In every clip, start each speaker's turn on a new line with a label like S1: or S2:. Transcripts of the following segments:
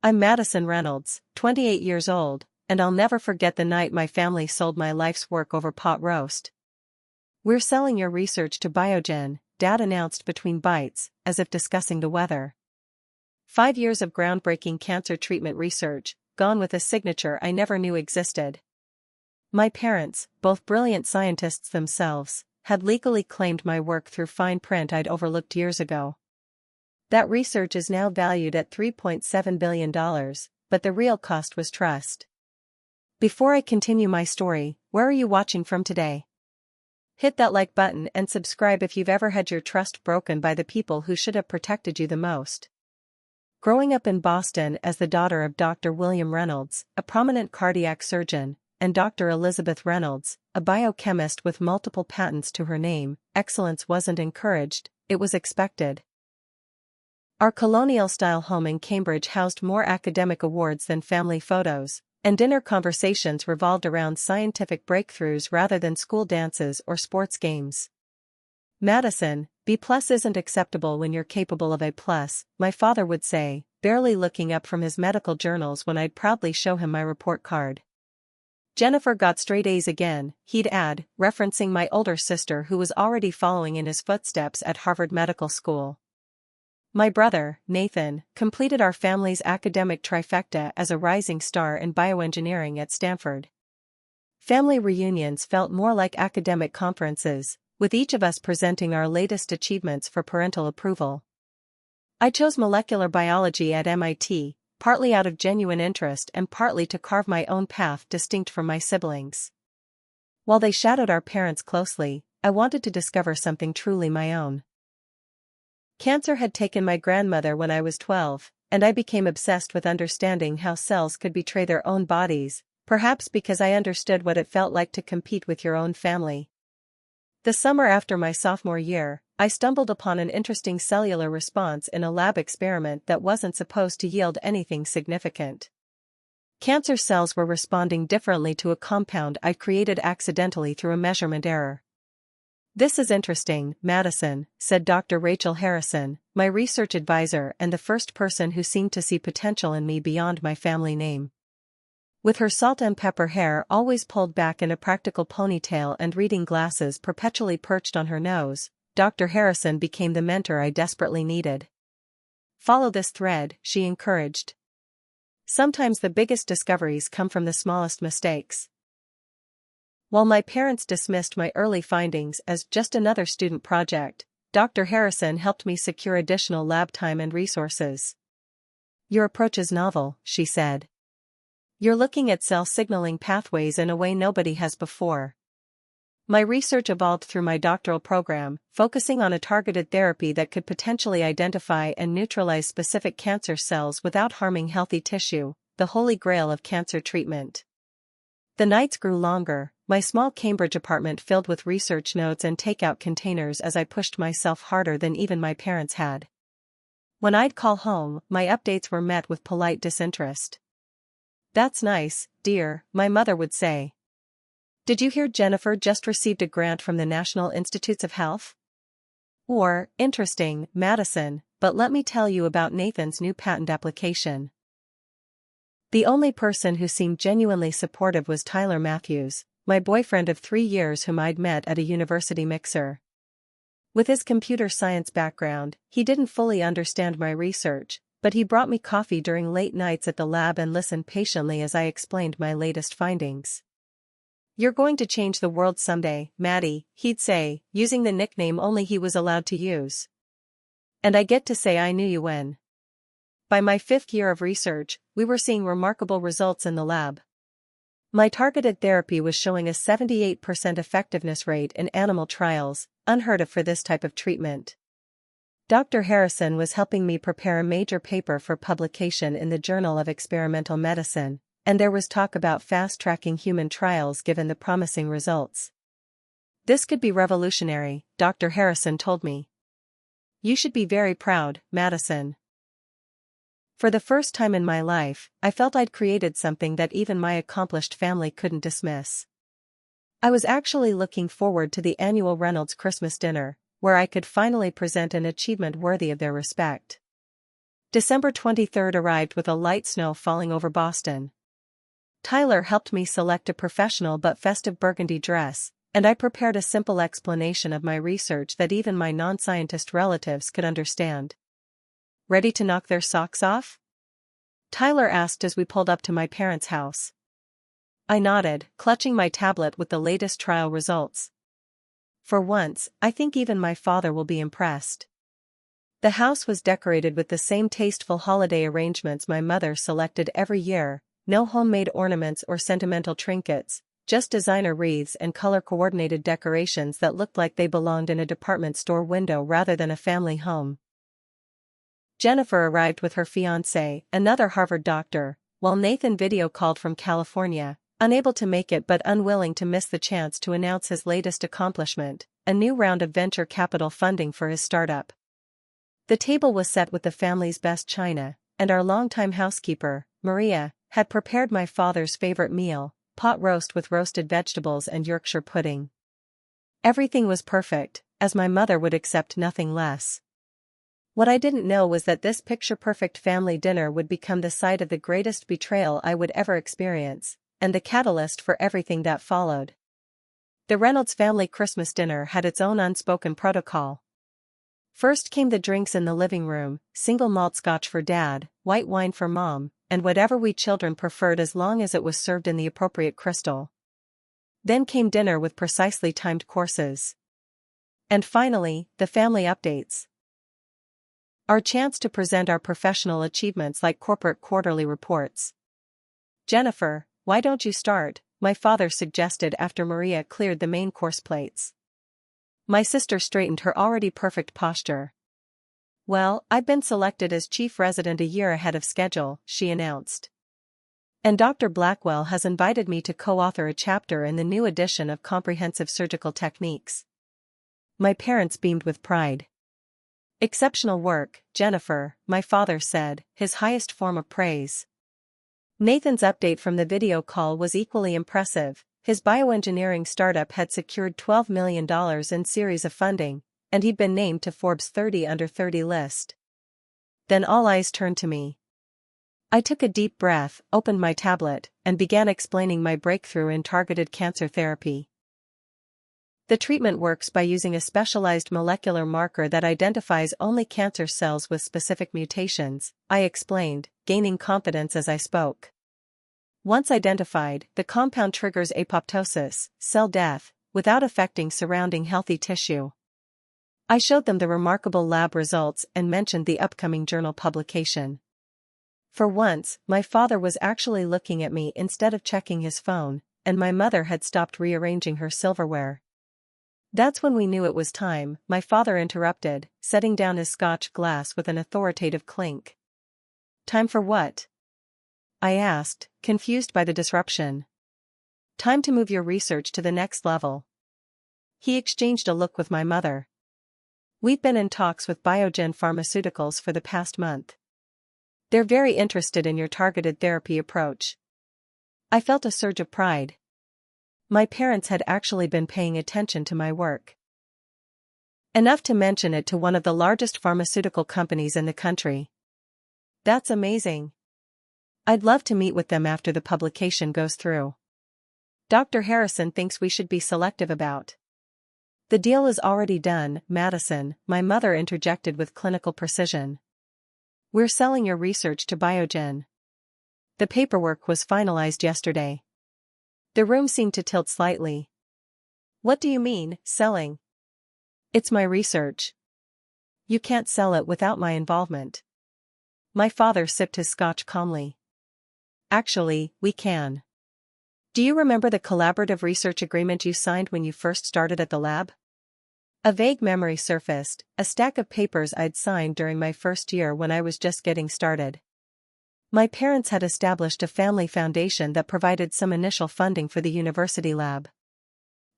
S1: I'm Madison Reynolds, 28 years old, and I'll never forget the night my family sold my life's work over pot roast. We're selling your research to BioGen, Dad announced between bites, as if discussing the weather. 5 years of groundbreaking cancer treatment research, gone with a signature I never knew existed. My parents, both brilliant scientists themselves, had legally claimed my work through fine print I'd overlooked years ago. That research is now valued at $3.7 billion, but the real cost was trust. Before I continue my story, where are you watching from today? Hit that like button and subscribe if you've ever had your trust broken by the people who should have protected you the most. Growing up in Boston as the daughter of Dr. William Reynolds, a prominent cardiac surgeon, and Dr. Elizabeth Reynolds, a biochemist with multiple patents to her name, excellence wasn't encouraged, it was expected. Our colonial-style home in Cambridge housed more academic awards than family photos, and dinner conversations revolved around scientific breakthroughs rather than school dances or sports games. Madison, B+ isn't acceptable when you're capable of A+, my father would say, barely looking up from his medical journals when I'd proudly show him my report card. Jennifer got straight A's again, he'd add, referencing my older sister who was already following in his footsteps at Harvard Medical School. My brother, Nathan, completed our family's academic trifecta as a rising star in bioengineering at Stanford. Family reunions felt more like academic conferences, with each of us presenting our latest achievements for parental approval. I chose molecular biology at MIT, partly out of genuine interest and partly to carve my own path distinct from my siblings. While they shadowed our parents closely, I wanted to discover something truly my own. Cancer had taken my grandmother when I was 12, and I became obsessed with understanding how cells could betray their own bodies, perhaps because I understood what it felt like to compete with your own family. The summer after my sophomore year, I stumbled upon an interesting cellular response in a lab experiment that wasn't supposed to yield anything significant. Cancer cells were responding differently to a compound I'd created accidentally through a measurement error. "This is interesting, Madison," said Dr. Rachel Harrison, my research advisor and the first person who seemed to see potential in me beyond my family name. With her salt and pepper hair always pulled back in a practical ponytail and reading glasses perpetually perched on her nose, Dr. Harrison became the mentor I desperately needed. "Follow this thread," she encouraged. "Sometimes the biggest discoveries come from the smallest mistakes." While my parents dismissed my early findings as just another student project, Dr. Harrison helped me secure additional lab time and resources. "Your approach is novel," she said. "You're looking at cell signaling pathways in a way nobody has before." My research evolved through my doctoral program, focusing on a targeted therapy that could potentially identify and neutralize specific cancer cells without harming healthy tissue, the holy grail of cancer treatment. The nights grew longer, my small Cambridge apartment filled with research notes and takeout containers as I pushed myself harder than even my parents had. When I'd call home, my updates were met with polite disinterest. "That's nice, dear," my mother would say. "Did you hear Jennifer just received a grant from the National Institutes of Health?" Or, "Interesting, Madison, but let me tell you about Nathan's new patent application." The only person who seemed genuinely supportive was Tyler Matthews, my boyfriend of 3 years whom I'd met at a university mixer. With his computer science background, he didn't fully understand my research, but he brought me coffee during late nights at the lab and listened patiently as I explained my latest findings. "You're going to change the world someday, Maddie," he'd say, using the nickname only he was allowed to use. And I get to say I knew you when. By my 5th year of research, we were seeing remarkable results in the lab. My targeted therapy was showing a 78% effectiveness rate in animal trials, unheard of for this type of treatment. Dr. Harrison was helping me prepare a major paper for publication in the Journal of Experimental Medicine, and there was talk about fast-tracking human trials given the promising results. "This could be revolutionary," Dr. Harrison told me. "You should be very proud, Madison." For the first time in my life, I felt I'd created something that even my accomplished family couldn't dismiss. I was actually looking forward to the annual Reynolds Christmas dinner, where I could finally present an achievement worthy of their respect. December 23rd arrived with a light snow falling over Boston. Tyler helped me select a professional but festive burgundy dress, and I prepared a simple explanation of my research that even my non-scientist relatives could understand. Ready to knock their socks off? Tyler asked as we pulled up to my parents' house. I nodded, clutching my tablet with the latest trial results. For once, I think even my father will be impressed. The house was decorated with the same tasteful holiday arrangements my mother selected every year, no homemade ornaments or sentimental trinkets, just designer wreaths and color-coordinated decorations that looked like they belonged in a department store window rather than a family home. Jennifer arrived with her fiancé, another Harvard doctor, while Nathan video called from California, unable to make it but unwilling to miss the chance to announce his latest accomplishment, a new round of venture capital funding for his startup. The table was set with the family's best china, and our longtime housekeeper, Maria, had prepared my father's favorite meal, pot roast with roasted vegetables and Yorkshire pudding. Everything was perfect, as my mother would accept nothing less. What I didn't know was that this picture-perfect family dinner would become the site of the greatest betrayal I would ever experience, and the catalyst for everything that followed. The Reynolds family Christmas dinner had its own unspoken protocol. First came the drinks in the living room, single malt scotch for Dad, white wine for Mom, and whatever we children preferred as long as it was served in the appropriate crystal. Then came dinner with precisely timed courses. And finally, the family updates. Our chance to present our professional achievements like corporate quarterly reports. Jennifer, why don't you start? My father suggested after Maria cleared the main course plates. My sister straightened her already perfect posture. Well, I've been selected as chief resident a year ahead of schedule, she announced. And Dr. Blackwell has invited me to co-author a chapter in the new edition of Comprehensive Surgical Techniques. My parents beamed with pride. Exceptional work, Jennifer, my father said, his highest form of praise. Nathan's update from the video call was equally impressive. His bioengineering startup had secured $12 million in series of funding, and he'd been named to Forbes 30 Under 30 list. Then all eyes turned to me. I took a deep breath, opened my tablet, and began explaining my breakthrough in targeted cancer therapy. The treatment works by using a specialized molecular marker that identifies only cancer cells with specific mutations, I explained, gaining confidence as I spoke. Once identified, the compound triggers apoptosis, cell death, without affecting surrounding healthy tissue. I showed them the remarkable lab results and mentioned the upcoming journal publication. For once, my father was actually looking at me instead of checking his phone, and my mother had stopped rearranging her silverware. That's when we knew it was time, my father interrupted, setting down his scotch glass with an authoritative clink. Time for what? I asked, confused by the disruption. Time to move your research to the next level. He exchanged a look with my mother. We've been in talks with BioGen Pharmaceuticals for the past month. They're very interested in your targeted therapy approach. I felt a surge of pride. My parents had actually been paying attention to my work. Enough to mention it to one of the largest pharmaceutical companies in the country. That's amazing. I'd love to meet with them after the publication goes through. Dr. Harrison thinks we should be selective about. The deal is already done, Madison, my mother interjected with clinical precision. We're selling your research to BioGen. The paperwork was finalized yesterday. The room seemed to tilt slightly. What do you mean, selling? It's my research. You can't sell it without my involvement. My father sipped his scotch calmly. Actually, we can. Do you remember the collaborative research agreement you signed when you first started at the lab? A vague memory surfaced, a stack of papers I'd signed during my first year when I was just getting started. My parents had established a family foundation that provided some initial funding for the university lab.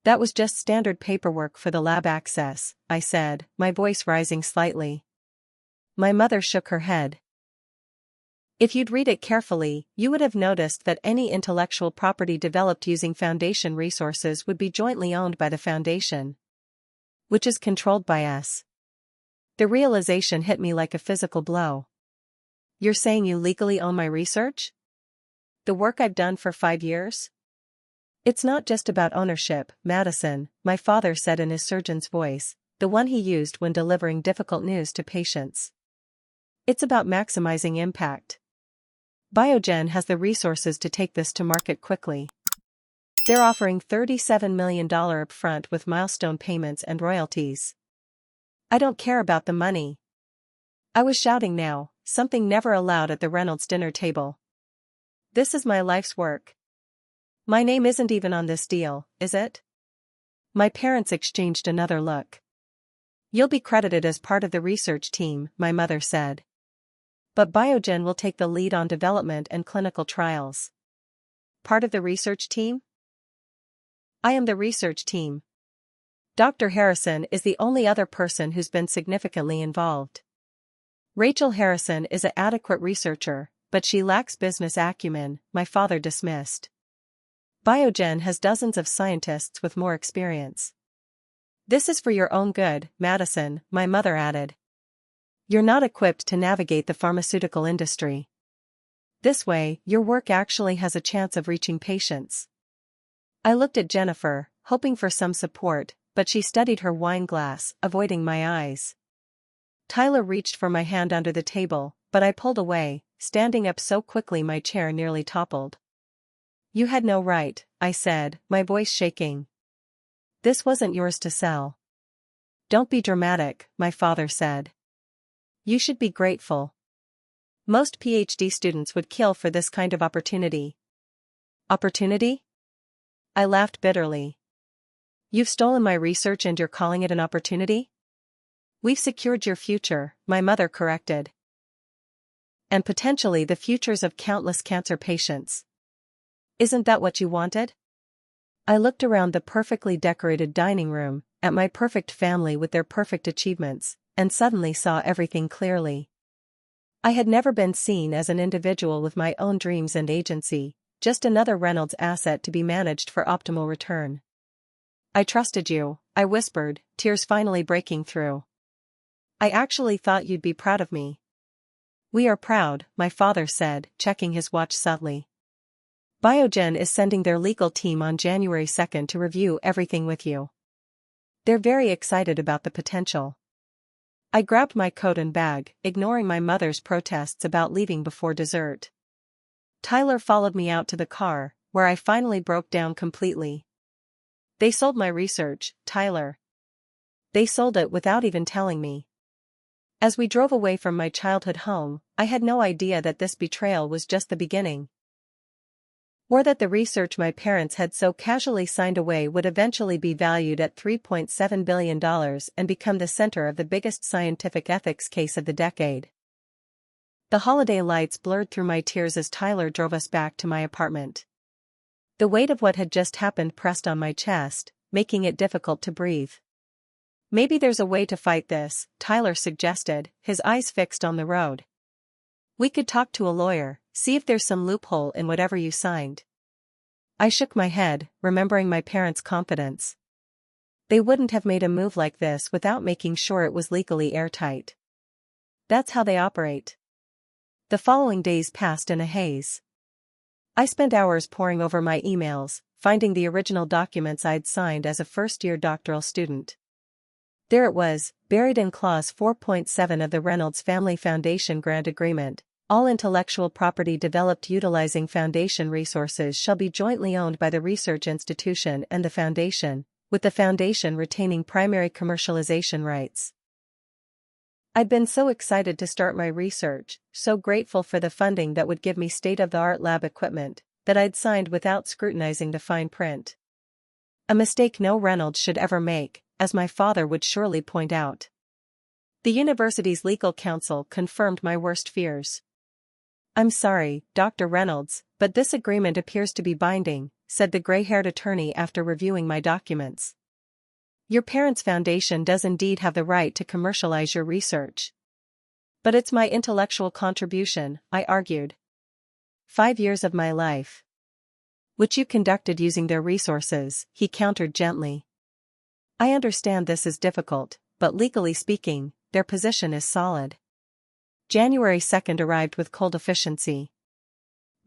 S1: That was just standard paperwork for the lab access, I said, my voice rising slightly. My mother shook her head. If you'd read it carefully, you would have noticed that any intellectual property developed using foundation resources would be jointly owned by the foundation, which is controlled by us. The realization hit me like a physical blow. You're saying you legally own my research? The work I've done for 5 years? It's not just about ownership, Madison, my father said in his surgeon's voice, the one he used when delivering difficult news to patients. It's about maximizing impact. BioGen has the resources to take this to market quickly. They're offering $37 million upfront with milestone payments and royalties. I don't care about the money. I was shouting now, something never allowed at the Reynolds dinner table. This is my life's work. My name isn't even on this deal, is it? My parents exchanged another look. You'll be credited as part of the research team, my mother said. But BioGen will take the lead on development and clinical trials. Part of the research team? I am the research team. Dr. Harrison is the only other person who's been significantly involved. Rachel Harrison is an adequate researcher, but she lacks business acumen, my father dismissed. BioGen has dozens of scientists with more experience. This is for your own good, Madison, my mother added. You're not equipped to navigate the pharmaceutical industry. This way, your work actually has a chance of reaching patients. I looked at Jennifer, hoping for some support, but she studied her wine glass, avoiding my eyes. Tyler reached for my hand under the table, but I pulled away, standing up so quickly my chair nearly toppled. You had no right, I said, my voice shaking. This wasn't yours to sell. Don't be dramatic, my father said. You should be grateful. Most PhD students would kill for this kind of opportunity. Opportunity? I laughed bitterly. You've stolen my research and you're calling it an opportunity? We've secured your future, my mother corrected. And potentially the futures of countless cancer patients. Isn't that what you wanted? I looked around the perfectly decorated dining room, at my perfect family with their perfect achievements, and suddenly saw everything clearly. I had never been seen as an individual with my own dreams and agency, just another Reynolds asset to be managed for optimal return. I trusted you, I whispered, tears finally breaking through. I actually thought you'd be proud of me. We are proud, my father said, checking his watch subtly. BioGen is sending their legal team on January 2nd to review everything with you. They're very excited about the potential. I grabbed my coat and bag, ignoring my mother's protests about leaving before dessert. Tyler followed me out to the car, where I finally broke down completely. They sold my research, Tyler. They sold it without even telling me. As we drove away from my childhood home, I had no idea that this betrayal was just the beginning. Or that the research my parents had so casually signed away would eventually be valued at $3.7 billion and become the center of the biggest scientific ethics case of the decade. The holiday lights blurred through my tears as Tyler drove us back to my apartment. The weight of what had just happened pressed on my chest, making it difficult to breathe. Maybe there's a way to fight this, Tyler suggested, his eyes fixed on the road. We could talk to a lawyer, see if there's some loophole in whatever you signed. I shook my head, remembering my parents' confidence. They wouldn't have made a move like this without making sure it was legally airtight. That's how they operate. The following days passed in a haze. I spent hours poring over my emails, finding the original documents I'd signed as a first-year doctoral student. There it was, buried in Clause 4.7 of the Reynolds Family Foundation Grant Agreement. All intellectual property developed utilizing foundation resources shall be jointly owned by the research institution and the foundation, with the foundation retaining primary commercialization rights. I'd been so excited to start my research, so grateful for the funding that would give me state-of-the-art lab equipment, that I'd signed without scrutinizing the fine print. A mistake no Reynolds should ever make, as my father would surely point out. The university's legal counsel confirmed my worst fears. I'm sorry, Dr. Reynolds, but this agreement appears to be binding, said the gray-haired attorney after reviewing my documents. Your parents' foundation does indeed have the right to commercialize your research. But it's my intellectual contribution, I argued. 5 years of my life. Which you conducted using their resources, he countered gently. I understand this is difficult, but legally speaking, their position is solid. January 2nd arrived with cold efficiency.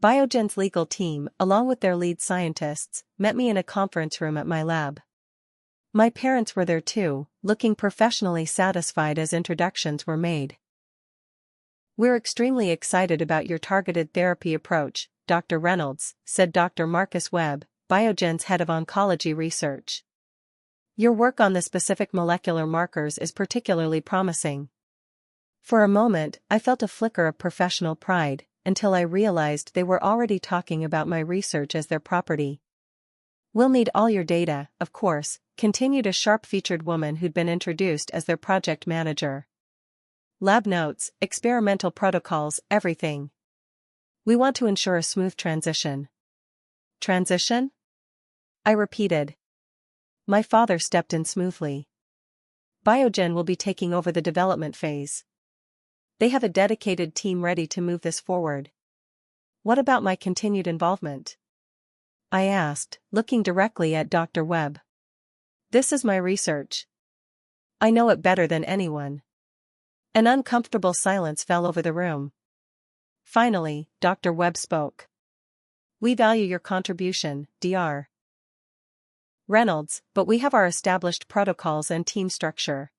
S1: BioGen's legal team, along with their lead scientists, met me in a conference room at my lab. My parents were there too, looking professionally satisfied as introductions were made. "We're extremely excited about your targeted therapy approach, Dr. Reynolds," said Dr. Marcus Webb, BioGen's head of oncology research. "Your work on the specific molecular markers is particularly promising." For a moment, I felt a flicker of professional pride, until I realized they were already talking about my research as their property. "We'll need all your data, of course," continued a sharp-featured woman who'd been introduced as their project manager. "Lab notes, experimental protocols, everything. We want to ensure a smooth transition." "Transition?" I repeated. My father stepped in smoothly. "BioGen will be taking over the development phase. They have a dedicated team ready to move this forward." "What about my continued involvement?" I asked, looking directly at Dr. Webb. "This is my research. I know it better than anyone." An uncomfortable silence fell over the room. Finally, Dr. Webb spoke. "We value your contribution, Dr. Reynolds, but we have our established protocols and team structure.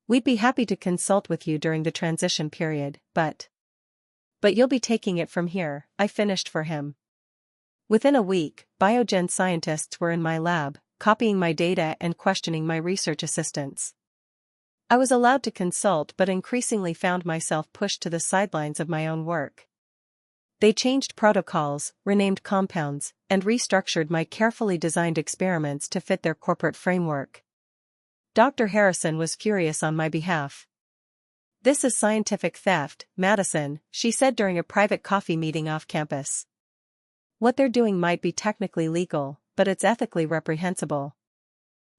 S1: We'd be happy to consult with you during the transition period, but you'll be taking it from here," I finished for him. Within a week, BioGen scientists were in my lab, copying my data and questioning my research assistants. I was allowed to consult but increasingly found myself pushed to the sidelines of my own work. They changed protocols, renamed compounds, and restructured my carefully designed experiments to fit their corporate framework. Dr. Harrison was furious on my behalf. "This is scientific theft, Madison," she said during a private coffee meeting off campus. "What they're doing might be technically legal, but it's ethically reprehensible."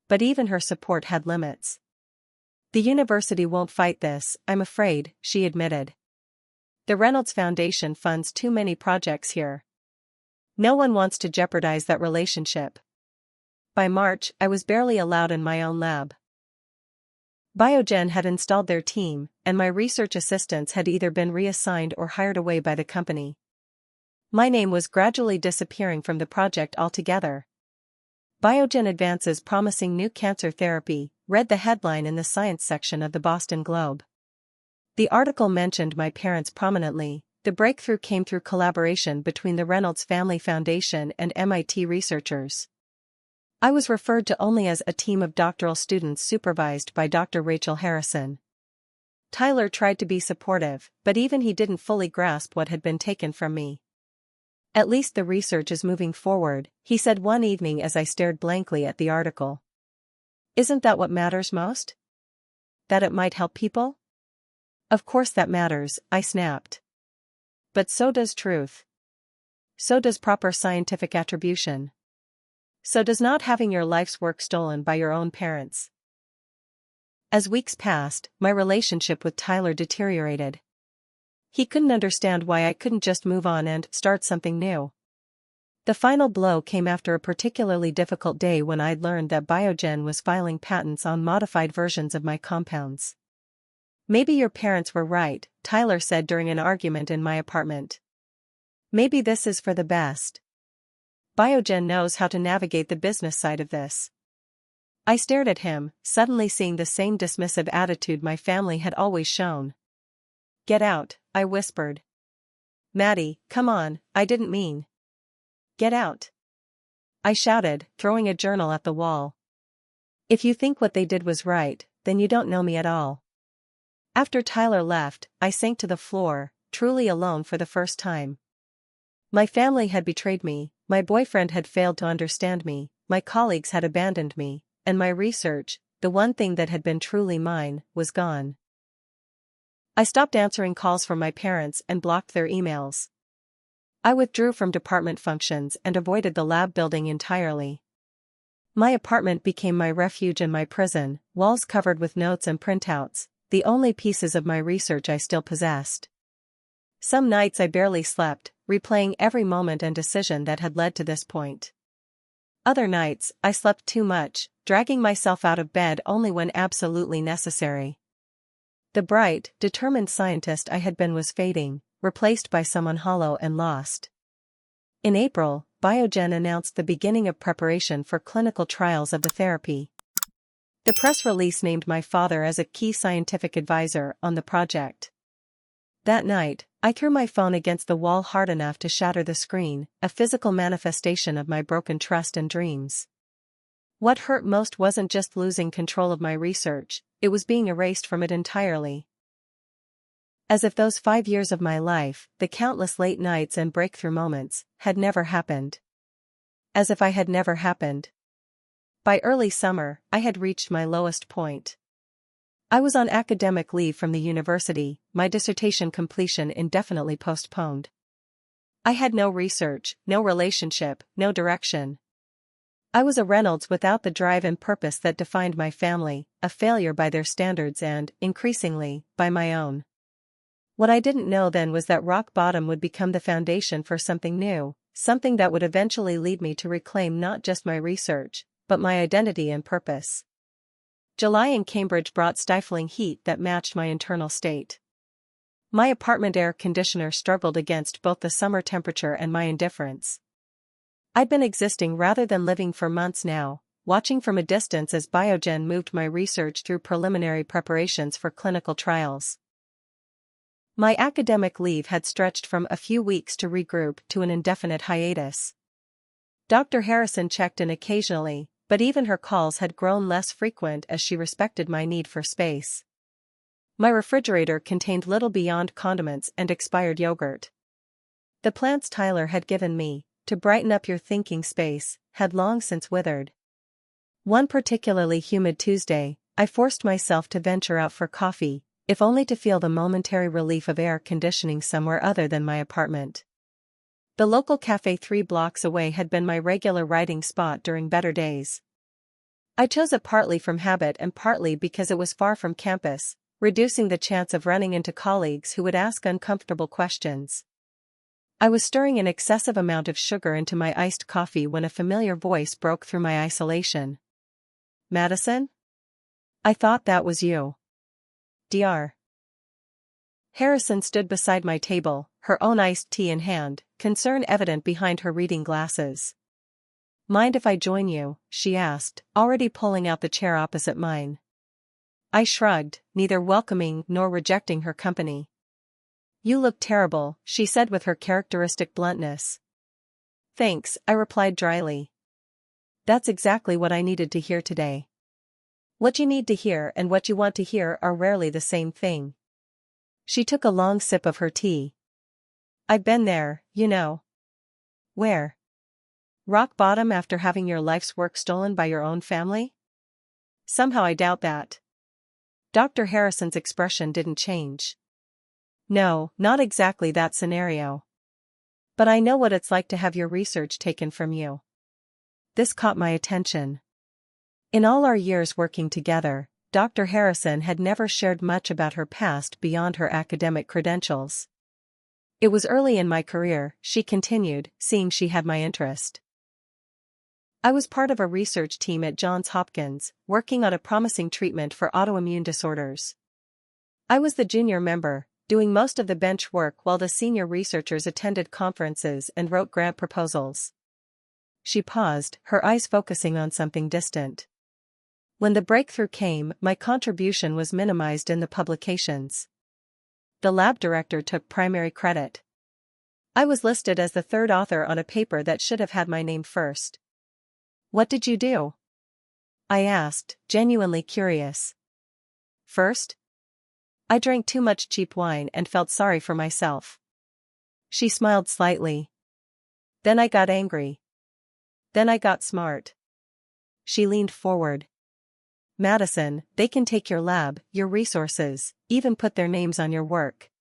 S1: But even her support had limits. "The university won't fight this, I'm afraid," she admitted. "The Reynolds Foundation funds too many projects here. No one wants to jeopardize that relationship." By March, I was barely allowed in my own lab. BioGen had installed their team, and my research assistants had either been reassigned or hired away by the company. My name was gradually disappearing from the project altogether. "BioGen advances promising new cancer therapy," read the headline in the science section of the Boston Globe. The article mentioned my parents prominently. The breakthrough came through collaboration between the Reynolds Family Foundation and MIT researchers. I was referred to only as a team of doctoral students supervised by Dr. Rachel Harrison. Tyler tried to be supportive, but even he didn't fully grasp what had been taken from me. "At least the research is moving forward," he said one evening as I stared blankly at the article. "Isn't that what matters most? That it might help people?" "Of course that matters," I snapped. "But so does truth. So does proper scientific attribution. So does not having your life's work stolen by your own parents." As weeks passed, my relationship with Tyler deteriorated. He couldn't understand why I couldn't just move on and start something new. The final blow came after a particularly difficult day when I'd learned that BioGen was filing patents on modified versions of my compounds. "Maybe your parents were right," Tyler said during an argument in my apartment. "Maybe this is for the best. BioGen knows how to navigate the business side of this." I stared at him, suddenly seeing the same dismissive attitude my family had always shown. "Get out," I whispered. "Maddie, come on, I didn't mean." "Get out," I shouted, throwing a journal at the wall. "If you think what they did was right, then you don't know me at all." After Tyler left, I sank to the floor, truly alone for the first time. My family had betrayed me, my boyfriend had failed to understand me, my colleagues had abandoned me, and my research, the one thing that had been truly mine, was gone. I stopped answering calls from my parents and blocked their emails. I withdrew from department functions and avoided the lab building entirely. My apartment became my refuge and my prison, walls covered with notes and printouts, the only pieces of my research I still possessed. Some nights I barely slept, replaying every moment and decision that had led to this point. Other nights, I slept too much, dragging myself out of bed only when absolutely necessary. The bright, determined scientist I had been was fading, replaced by someone hollow and lost. In April, BioGen announced the beginning of preparation for clinical trials of the therapy. The press release named my father as a key scientific advisor on the project. That night, I threw my phone against the wall hard enough to shatter the screen, a physical manifestation of my broken trust and dreams. What hurt most wasn't just losing control of my research, it was being erased from it entirely. As if those 5 years of my life, the countless late nights and breakthrough moments, had never happened. As if I had never happened. By early summer, I had reached my lowest point. I was on academic leave from the university, my dissertation completion indefinitely postponed. I had no research, no relationship, no direction. I was a Reynolds without the drive and purpose that defined my family, a failure by their standards and, increasingly, by my own. What I didn't know then was that rock bottom would become the foundation for something new, something that would eventually lead me to reclaim not just my research, but my identity and purpose. July in Cambridge brought stifling heat that matched my internal state. My apartment air conditioner struggled against both the summer temperature and my indifference. I'd been existing rather than living for months now, watching from a distance as BioGen moved my research through preliminary preparations for clinical trials. My academic leave had stretched from a few weeks to regroup to an indefinite hiatus. Dr. Harrison checked in occasionally, but even her calls had grown less frequent as she respected my need for space. My refrigerator contained little beyond condiments and expired yogurt. The plants Tyler had given me, to brighten up your thinking space, had long since withered. One particularly humid Tuesday, I forced myself to venture out for coffee, if only to feel the momentary relief of air conditioning somewhere other than my apartment. The local cafe 3 blocks away had been my regular writing spot during better days. I chose it partly from habit and partly because it was far from campus, reducing the chance of running into colleagues who would ask uncomfortable questions. I was stirring an excessive amount of sugar into my iced coffee when a familiar voice broke through my isolation. "Madison? I thought that was you." Dr. Harrison stood beside my table, her own iced tea in hand, concern evident behind her reading glasses. "Mind if I join you?" she asked, already pulling out the chair opposite mine. I shrugged, neither welcoming nor rejecting her company. "You look terrible," she said with her characteristic bluntness. "Thanks," I replied dryly. "That's exactly what I needed to hear today." What you need to hear and what you want to hear are rarely the same thing. She took a long sip of her tea. "I've been there, you know." "Where?" "Rock bottom after having your life's work stolen by your own family?" "Somehow I doubt that." Dr. Harrison's expression didn't change. "No, not exactly that scenario. But I know what it's like to have your research taken from you." This caught my attention. In all our years working together, Dr. Harrison had never shared much about her past beyond her academic credentials. "It was early in my career," she continued, seeing she had my interest. "I was part of a research team at Johns Hopkins, working on a promising treatment for autoimmune disorders. I was the junior member, doing most of the bench work while the senior researchers attended conferences and wrote grant proposals." She paused, her eyes focusing on something distant. "When the breakthrough came, my contribution was minimized in the publications. The lab director took primary credit. I was listed as the third author on a paper that should have had my name first." "What did you do?" I asked, genuinely curious. "First? I drank too much cheap wine and felt sorry for myself." She smiled slightly. "Then I got angry. Then I got smart." She leaned forward. "Madison, they can take your lab, your resources, even put their names on your work.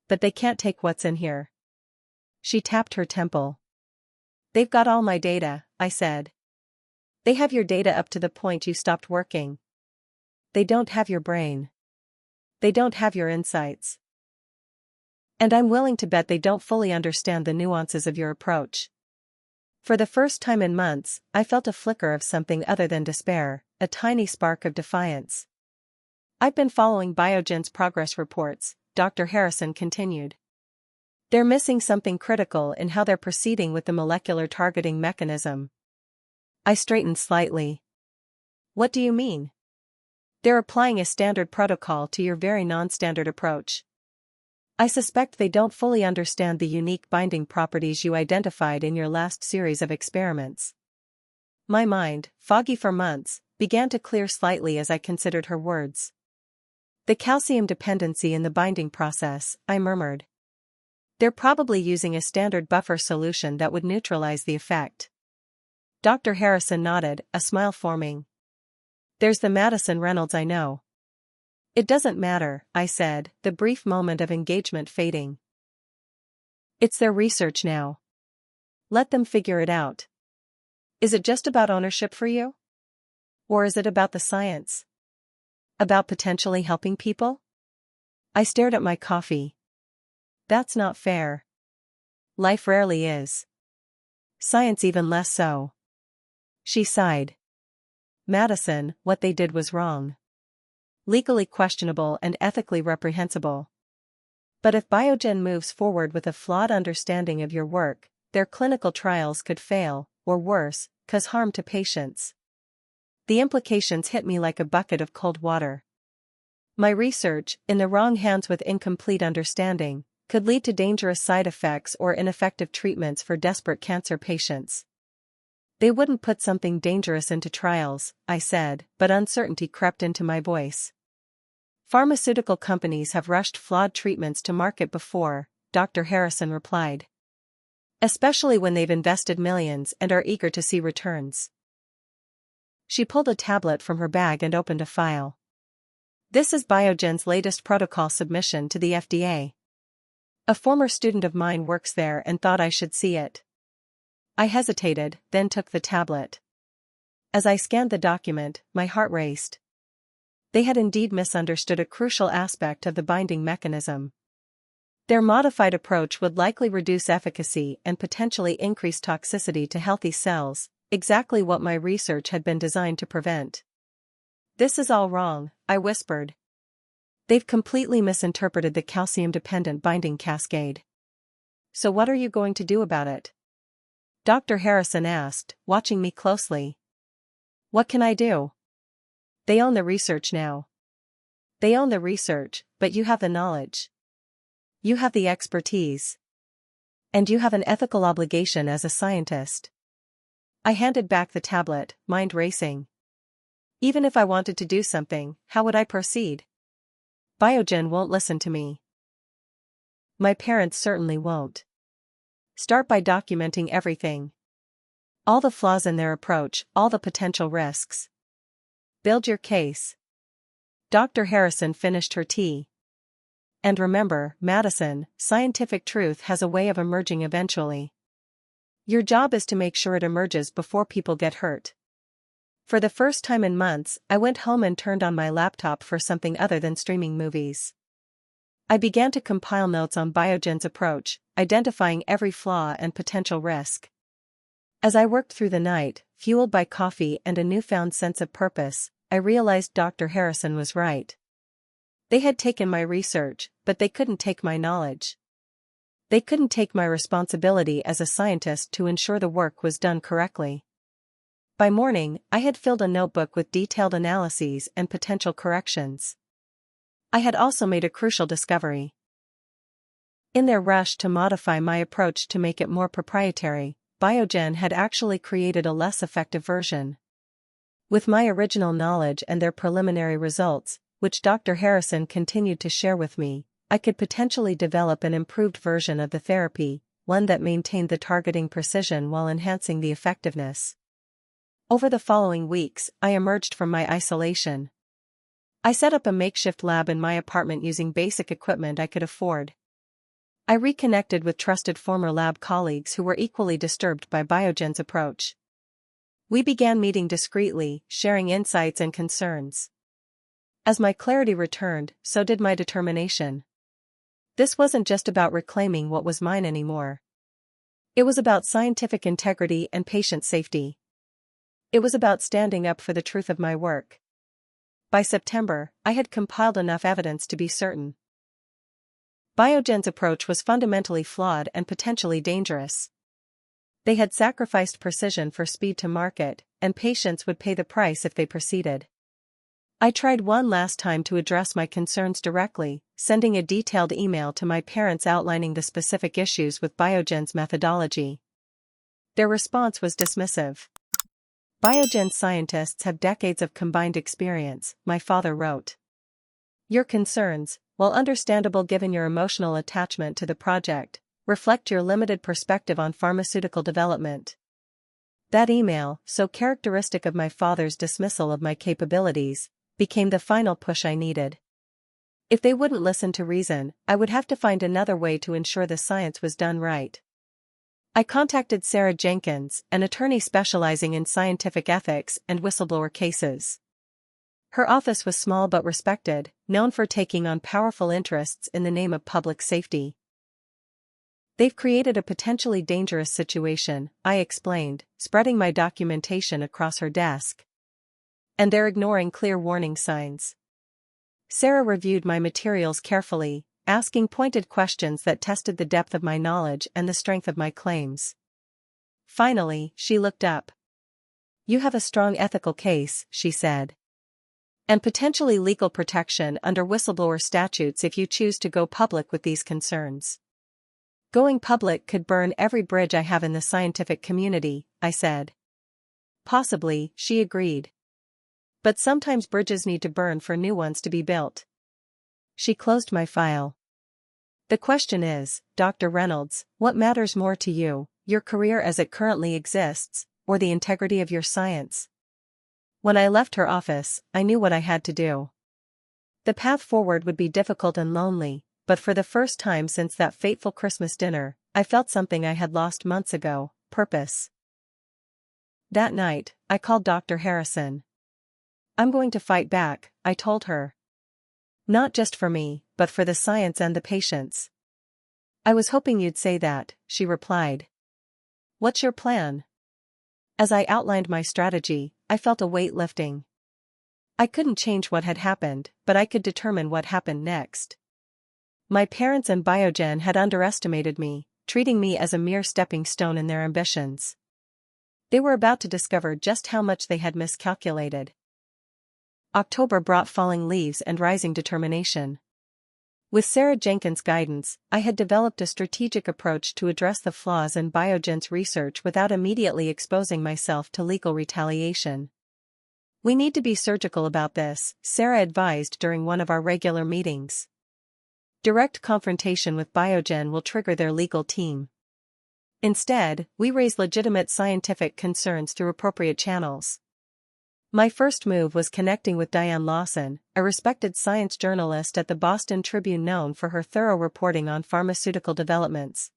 S1: But they can't take what's in here." She tapped her temple. "They've got all my data," I said. "They have your data up to the point you stopped working. They don't have your brain. They don't have your insights. And I'm willing to bet they don't fully understand the nuances of your approach." For the first time in months, I felt a flicker of something other than despair, a tiny spark of defiance. I've been following BioGen's progress reports, Dr. Harrison continued. They're missing something critical in how they're proceeding with the molecular targeting mechanism. I straightened slightly. What do you mean? They're applying a standard protocol to your very non-standard approach. I suspect they don't fully understand the unique binding properties you identified in your last series of experiments. My mind, foggy for months, began to clear slightly as I considered her words. The calcium dependency in the binding process, I murmured. They're probably using a standard buffer solution that would neutralize the effect. Dr. Harrison nodded, a smile forming. There's the Madison Reynolds I know. It doesn't matter, I said, the brief moment of engagement fading. It's their research now. Let them figure it out. Is it just about ownership for you? Or is it about the science? About potentially helping people? I stared at my coffee. That's not fair. Life rarely is. Science even less so. She sighed. Madison, what they did was wrong. Legally questionable and ethically reprehensible. But if BioGen moves forward with a flawed understanding of your work, their clinical trials could fail, or worse, cause harm to patients. The implications hit me like a bucket of cold water. My research, in the wrong hands with incomplete understanding, could lead to dangerous side effects or ineffective treatments for desperate cancer patients. They wouldn't put something dangerous into trials, I said, but uncertainty crept into my voice. Pharmaceutical companies have rushed flawed treatments to market before, Dr. Harrison replied. Especially when they've invested millions and are eager to see returns. She pulled a tablet from her bag and opened a file. This is BioGen's latest protocol submission to the FDA. A former student of mine works there and thought I should see it. I hesitated, then took the tablet. As I scanned the document, my heart raced. They had indeed misunderstood a crucial aspect of the binding mechanism. Their modified approach would likely reduce efficacy and potentially increase toxicity to healthy cells, exactly what my research had been designed to prevent. This is all wrong, I whispered. They've completely misinterpreted the calcium-dependent binding cascade. So what are you going to do about it? Dr. Harrison asked, watching me closely. What can I do? They own the research now. They own the research, but you have the knowledge. You have the expertise. And you have an ethical obligation as a scientist. I handed back the tablet, mind racing. Even if I wanted to do something, how would I proceed? BioGen won't listen to me. My parents certainly won't. Start by documenting everything. All the flaws in their approach, all the potential risks. Build your case. Dr. Harrison finished her tea. And remember, Madison, scientific truth has a way of emerging eventually. Your job is to make sure it emerges before people get hurt. For the first time in months, I went home and turned on my laptop for something other than streaming movies. I began to compile notes on BioGen's approach, identifying every flaw and potential risk. As I worked through the night, fueled by coffee and a newfound sense of purpose, I realized Dr. Harrison was right. They had taken my research, but they couldn't take my knowledge. They couldn't take my responsibility as a scientist to ensure the work was done correctly. By morning, I had filled a notebook with detailed analyses and potential corrections. I had also made a crucial discovery. In their rush to modify my approach to make it more proprietary, BioGen had actually created a less effective version. With my original knowledge and their preliminary results, which Dr. Harrison continued to share with me, I could potentially develop an improved version of the therapy, one that maintained the targeting precision while enhancing the effectiveness. Over the following weeks, I emerged from my isolation. I set up a makeshift lab in my apartment using basic equipment I could afford. I reconnected with trusted former lab colleagues who were equally disturbed by BioGen's approach. We began meeting discreetly, sharing insights and concerns. As my clarity returned, so did my determination. This wasn't just about reclaiming what was mine anymore. It was about scientific integrity and patient safety. It was about standing up for the truth of my work. By September, I had compiled enough evidence to be certain. BioGen's approach was fundamentally flawed and potentially dangerous. They had sacrificed precision for speed to market, and patients would pay the price if they proceeded. I tried one last time to address my concerns directly, sending a detailed email to my parents outlining the specific issues with BioGen's methodology. Their response was dismissive. BioGen scientists have decades of combined experience, my father wrote. Your concerns, while understandable given your emotional attachment to the project, reflect your limited perspective on pharmaceutical development. That email, so characteristic of my father's dismissal of my capabilities, became the final push I needed. If they wouldn't listen to reason, I would have to find another way to ensure the science was done right. I contacted Sarah Jenkins, an attorney specializing in scientific ethics and whistleblower cases. Her office was small but respected, known for taking on powerful interests in the name of public safety. They've created a potentially dangerous situation, I explained, spreading my documentation across her desk. And they're ignoring clear warning signs. Sarah reviewed my materials carefully, asking pointed questions that tested the depth of my knowledge and the strength of my claims. Finally, she looked up. You have a strong ethical case, she said. And potentially legal protection under whistleblower statutes if you choose to go public with these concerns. Going public could burn every bridge I have in the scientific community, I said. Possibly, she agreed. But sometimes bridges need to burn for new ones to be built. She closed my file. The question is, Dr. Reynolds, what matters more to you, your career as it currently exists, or the integrity of your science? When I left her office, I knew what I had to do. The path forward would be difficult and lonely, but for the first time since that fateful Christmas dinner, I felt something I had lost months ago, purpose. That night, I called Dr. Harrison. I'm going to fight back, I told her. Not just for me, but for the science and the patients. I was hoping you'd say that, she replied. What's your plan? As I outlined my strategy, I felt a weight lifting. I couldn't change what had happened, but I could determine what happened next. My parents and BioGen had underestimated me, treating me as a mere stepping stone in their ambitions. They were about to discover just how much they had miscalculated. October brought falling leaves and rising determination. With Sarah Jenkins' guidance, I had developed a strategic approach to address the flaws in BioGen's research without immediately exposing myself to legal retaliation. We need to be surgical about this, Sarah advised during one of our regular meetings. Direct confrontation with BioGen will trigger their legal team. Instead, we raise legitimate scientific concerns through appropriate channels. My first move was connecting with Diane Lawson, a respected science journalist at the Boston Tribune known for her thorough reporting on pharmaceutical developments.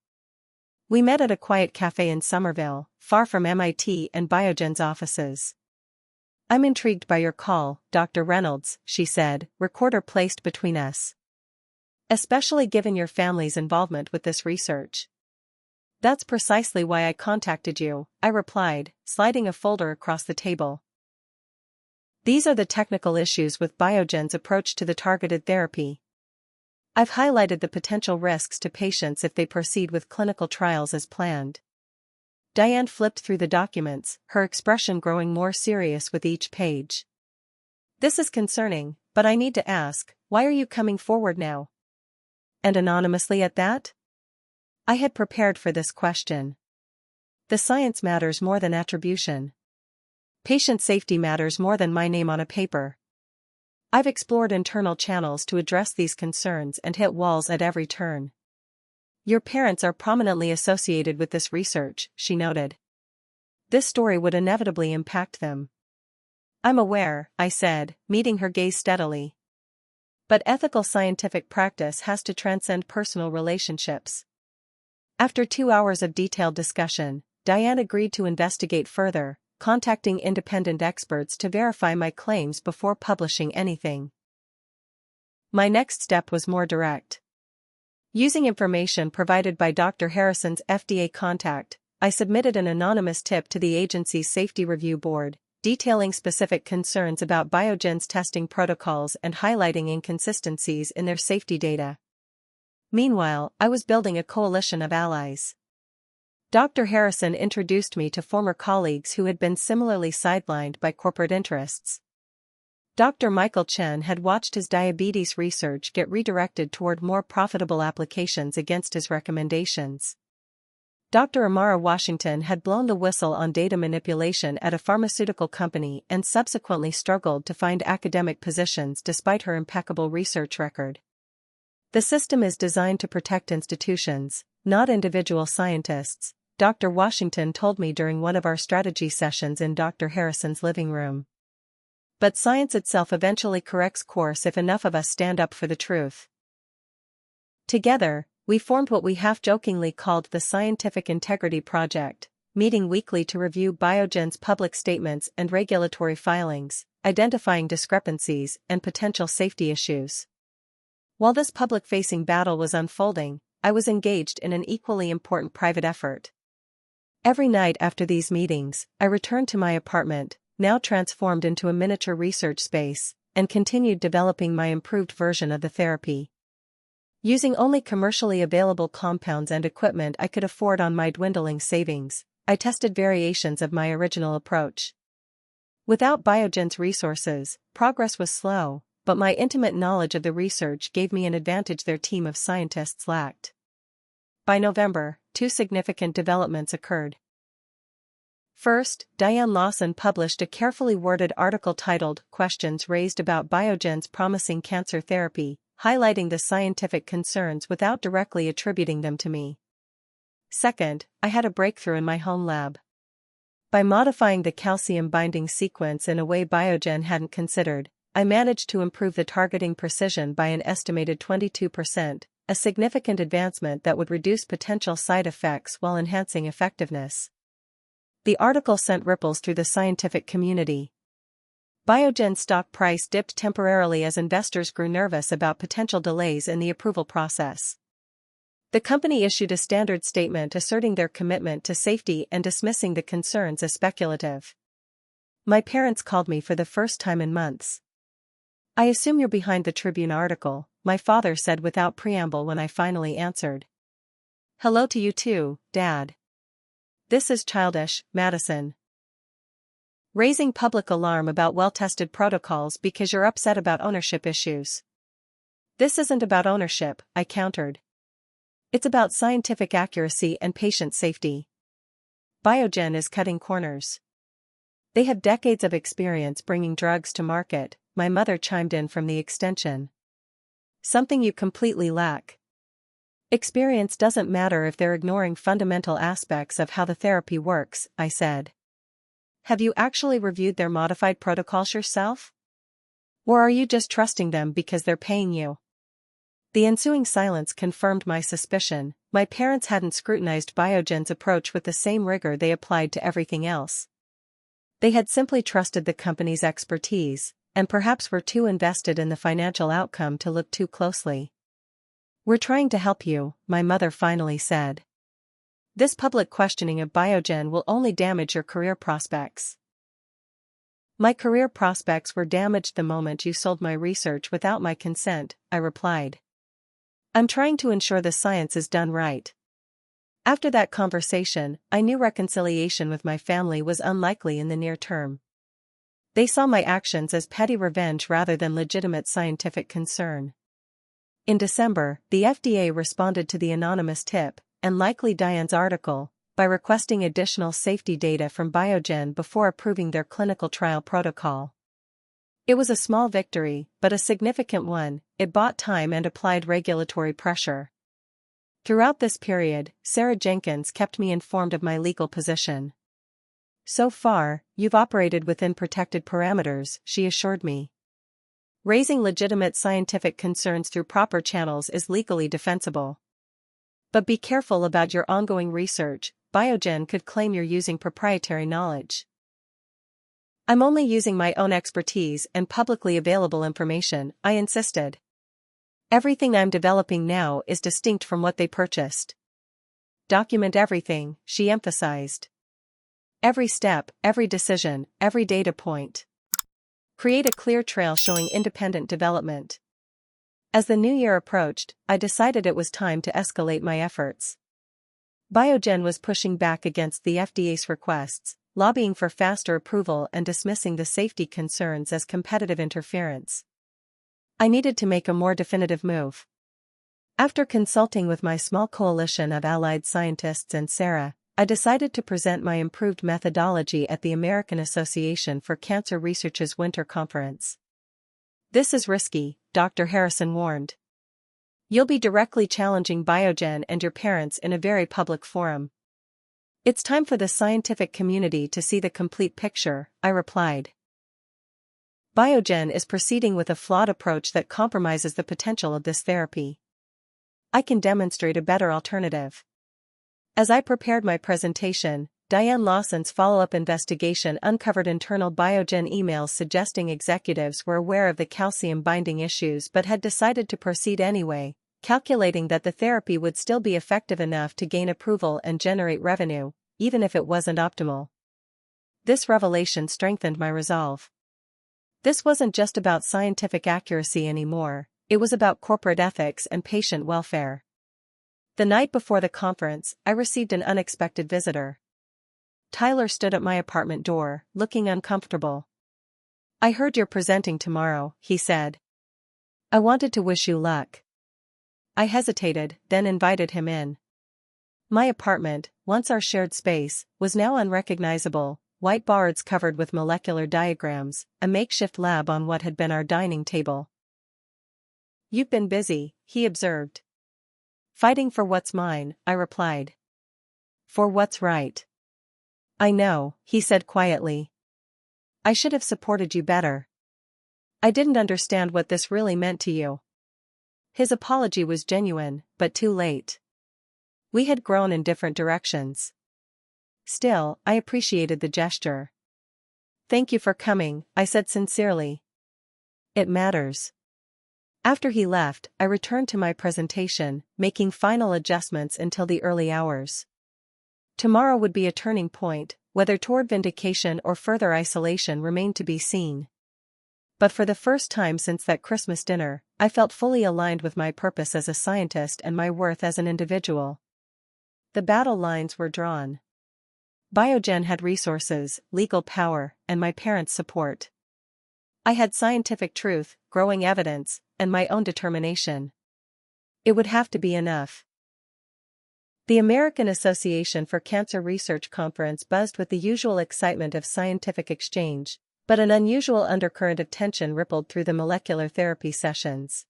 S1: We met at a quiet cafe in Somerville, far from MIT and BioGen's offices. I'm intrigued by your call, Dr. Reynolds, she said, recorder placed between us. Especially given your family's involvement with this research. That's precisely why I contacted you, I replied, sliding a folder across the table. These are the technical issues with BioGen's approach to the targeted therapy. I've highlighted the potential risks to patients if they proceed with clinical trials as planned. Diane flipped through the documents, her expression growing more serious with each page. This is concerning, but I need to ask, why are you coming forward now? And anonymously at that? I had prepared for this question. The science matters more than attribution. Patient safety matters more than my name on a paper. I've explored internal channels to address these concerns and hit walls at every turn. Your parents are prominently associated with this research, she noted. This story would inevitably impact them. I'm aware, I said, meeting her gaze steadily. But ethical scientific practice has to transcend personal relationships. After 2 hours of detailed discussion, Diane agreed to investigate further, contacting independent experts to verify my claims before publishing anything. My next step was more direct. Using information provided by Dr. Harrison's FDA contact, I submitted an anonymous tip to the agency's Safety Review Board, detailing specific concerns about BioGen's testing protocols and highlighting inconsistencies in their safety data. Meanwhile, I was building a coalition of allies. Dr. Harrison introduced me to former colleagues who had been similarly sidelined by corporate interests. Dr. Michael Chen had watched his diabetes research get redirected toward more profitable applications against his recommendations. Dr. Amara Washington had blown the whistle on data manipulation at a pharmaceutical company and subsequently struggled to find academic positions despite her impeccable research record. The system is designed to protect institutions, not individual scientists, Dr. Washington told me during one of our strategy sessions in Dr. Harrison's living room. But science itself eventually corrects course if enough of us stand up for the truth. Together, we formed what we half-jokingly called the Scientific Integrity Project, meeting weekly to review BioGen's public statements and regulatory filings, identifying discrepancies and potential safety issues. While this public-facing battle was unfolding, I was engaged in an equally important private effort. Every night after these meetings, I returned to my apartment, now transformed into a miniature research space, and continued developing my improved version of the therapy. Using only commercially available compounds and equipment I could afford on my dwindling savings, I tested variations of my original approach. Without BioGen's resources, progress was slow, but my intimate knowledge of the research gave me an advantage their team of scientists lacked. By November, two significant developments occurred. First, Diane Lawson published a carefully worded article titled "Questions Raised About BioGen's Promising Cancer Therapy," highlighting the scientific concerns without directly attributing them to me. Second, I had a breakthrough in my home lab. By modifying the calcium binding sequence in a way BioGen hadn't considered, I managed to improve the targeting precision by an estimated 22%, a significant advancement that would reduce potential side effects while enhancing effectiveness. The article sent ripples through the scientific community. BioGen's stock price dipped temporarily as investors grew nervous about potential delays in the approval process. The company issued a standard statement asserting their commitment to safety and dismissing the concerns as speculative. My parents called me for the first time in months. "I assume you're behind the Tribune article," my father said without preamble when I finally answered. "Hello to you too, Dad. This is childish, Madison. Raising public alarm about well-tested protocols because you're upset about ownership issues." "This isn't about ownership," I countered. "It's about scientific accuracy and patient safety. BioGen is cutting corners. They have decades of experience bringing drugs to market," my mother chimed in from the extension. "Something you completely lack. Experience doesn't matter if they're ignoring fundamental aspects of how the therapy works," I said. "Have you actually reviewed their modified protocols yourself? Or are you just trusting them because they're paying you?" The ensuing silence confirmed my suspicion. My parents hadn't scrutinized BioGen's approach with the same rigor they applied to everything else. They had simply trusted the company's expertise, and perhaps were too invested in the financial outcome to look too closely. "We're trying to help you," my mother finally said. "This public questioning of BioGen will only damage your career prospects." "My career prospects were damaged the moment you sold my research without my consent," I replied. "I'm trying to ensure the science is done right." After that conversation, I knew reconciliation with my family was unlikely in the near term. They saw my actions as petty revenge rather than legitimate scientific concern. In December, the FDA responded to the anonymous tip, and likely Diane's article, by requesting additional safety data from BioGen before approving their clinical trial protocol. It was a small victory, but a significant one. It bought time and applied regulatory pressure. Throughout this period, Sarah Jenkins kept me informed of my legal position. "So far, you've operated within protected parameters," she assured me. "Raising legitimate scientific concerns through proper channels is legally defensible. But be careful about your ongoing research. BioGen could claim you're using proprietary knowledge." "I'm only using my own expertise and publicly available information," I insisted. "Everything I'm developing now is distinct from what they purchased." "Document everything," she emphasized. Every step, every decision, every data point. Create a clear trail showing independent development. As the new year approached, I decided it was time to escalate my efforts. BioGen was pushing back against the FDA's requests, lobbying for faster approval and dismissing the safety concerns as competitive interference. I needed to make a more definitive move. After consulting with my small coalition of allied scientists and Sarah, I decided to present my improved methodology at the American Association for Cancer Research's Winter Conference. "This is risky," Dr. Harrison warned. "You'll be directly challenging BioGen and your parents in a very public forum." "It's time for the scientific community to see the complete picture," I replied. BioGen is proceeding with a flawed approach that compromises the potential of this therapy. I can demonstrate a better alternative. As I prepared my presentation, Diane Lawson's follow-up investigation uncovered internal BioGen emails suggesting executives were aware of the calcium binding issues but had decided to proceed anyway, calculating that the therapy would still be effective enough to gain approval and generate revenue, even if it wasn't optimal. This revelation strengthened my resolve. This wasn't just about scientific accuracy anymore, it was about corporate ethics and patient welfare. The night before the conference, I received an unexpected visitor. Tyler stood at my apartment door, looking uncomfortable. "I heard you're presenting tomorrow," he said. "I wanted to wish you luck." I hesitated, then invited him in. My apartment, once our shared space, was now unrecognizable, white boards covered with molecular diagrams, a makeshift lab on what had been our dining table. "You've been busy," he observed. "Fighting for what's mine," I replied. "For what's right." "I know," he said quietly. "I should have supported you better. I didn't understand what this really meant to you." His apology was genuine, but too late. We had grown in different directions. Still, I appreciated the gesture. "Thank you for coming," I said sincerely. "It matters." After he left, I returned to my presentation, making final adjustments until the early hours. Tomorrow would be a turning point, whether toward vindication or further isolation remained to be seen. But for the first time since that Christmas dinner, I felt fully aligned with my purpose as a scientist and my worth as an individual. The battle lines were drawn. BioGen had resources, legal power, and my parents' support. I had scientific truth, growing evidence, and my own determination. It would have to be enough. The American Association for Cancer Research Conference buzzed with the usual excitement of scientific exchange, but an unusual undercurrent of tension rippled through the molecular therapy sessions.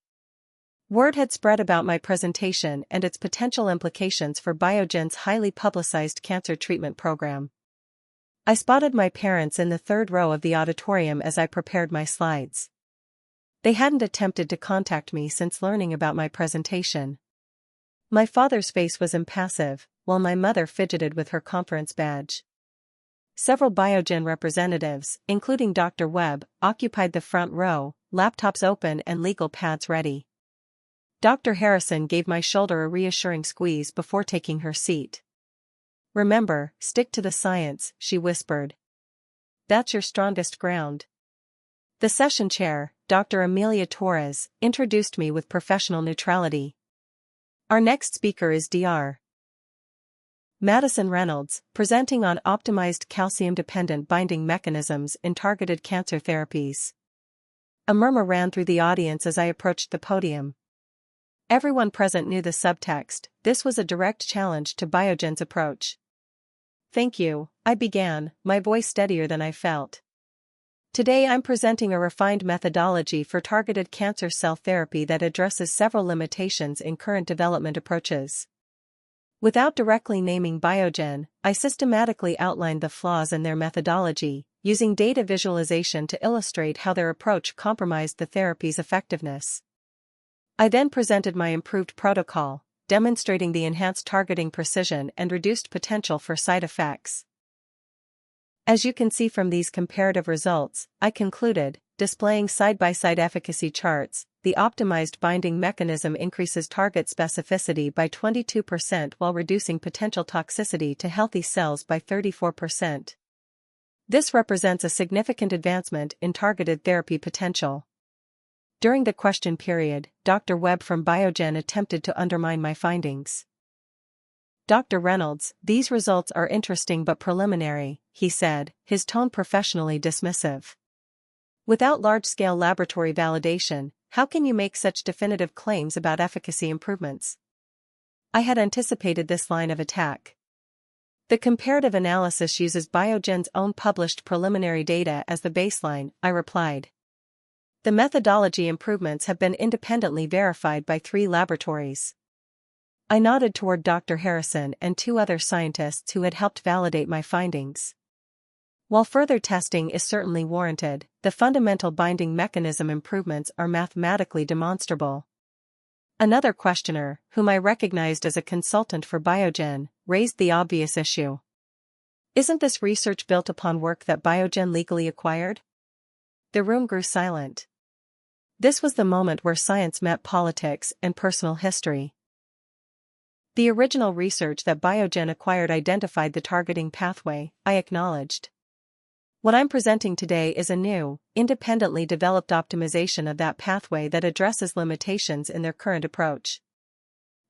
S1: Word had spread about my presentation and its potential implications for BioGen's highly publicized cancer treatment program. I spotted my parents in the third row of the auditorium as I prepared my slides. They hadn't attempted to contact me since learning about my presentation. My father's face was impassive, while my mother fidgeted with her conference badge. Several BioGen representatives, including Dr. Webb, occupied the front row, laptops open and legal pads ready. Dr. Harrison gave my shoulder a reassuring squeeze before taking her seat. "Remember, stick to the science," she whispered. "That's your strongest ground." The session chair, Dr. Amelia Torres, introduced me with professional neutrality. "Our next speaker is Dr. Madison Reynolds, presenting on optimized calcium-dependent binding mechanisms in targeted cancer therapies." A murmur ran through the audience as I approached the podium. Everyone present knew the subtext. This was a direct challenge to BioGen's approach. "Thank you," I began, my voice steadier than I felt. "Today I'm presenting a refined methodology for targeted cancer cell therapy that addresses several limitations in current development approaches." Without directly naming BioGen, I systematically outlined the flaws in their methodology, using data visualization to illustrate how their approach compromised the therapy's effectiveness. I then presented my improved protocol, demonstrating the enhanced targeting precision and reduced potential for side effects. As you can see from these comparative results, I concluded, displaying side-by-side efficacy charts, the optimized binding mechanism increases target specificity by 22% while reducing potential toxicity to healthy cells by 34%. This represents a significant advancement in targeted therapy potential. During the question period, Dr. Webb from BioGen attempted to undermine my findings. Dr. Reynolds, these results are interesting but preliminary, he said, his tone professionally dismissive. Without large-scale laboratory validation, how can you make such definitive claims about efficacy improvements? I had anticipated this line of attack. The comparative analysis uses BioGen's own published preliminary data as the baseline, I replied. The methodology improvements have been independently verified by 3 laboratories. I nodded toward Dr. Harrison and 2 other scientists who had helped validate my findings. While further testing is certainly warranted, the fundamental binding mechanism improvements are mathematically demonstrable. Another questioner, whom I recognized as a consultant for BioGen, raised the obvious issue. Isn't this research built upon work that BioGen legally acquired? The room grew silent. This was the moment where science met politics and personal history. The original research that BioGen acquired identified the targeting pathway, I acknowledged. What I'm presenting today is a new, independently developed optimization of that pathway that addresses limitations in their current approach.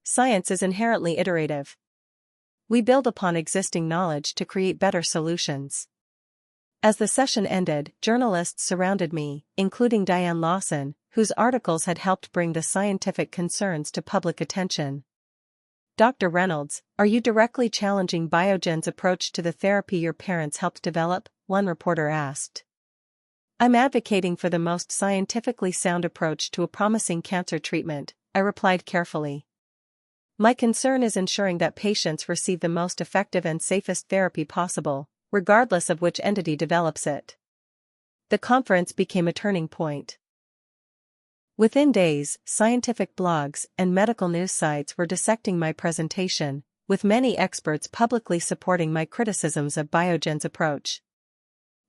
S1: Science is inherently iterative. We build upon existing knowledge to create better solutions. As the session ended, journalists surrounded me, including Diane Lawson, whose articles had helped bring the scientific concerns to public attention. Dr. Reynolds, are you directly challenging BioGen's approach to the therapy your parents helped develop? One reporter asked. I'm advocating for the most scientifically sound approach to a promising cancer treatment, I replied carefully. My concern is ensuring that patients receive the most effective and safest therapy possible, regardless of which entity develops it. The conference became a turning point. Within days, scientific blogs and medical news sites were dissecting my presentation, with many experts publicly supporting my criticisms of BioGen's approach.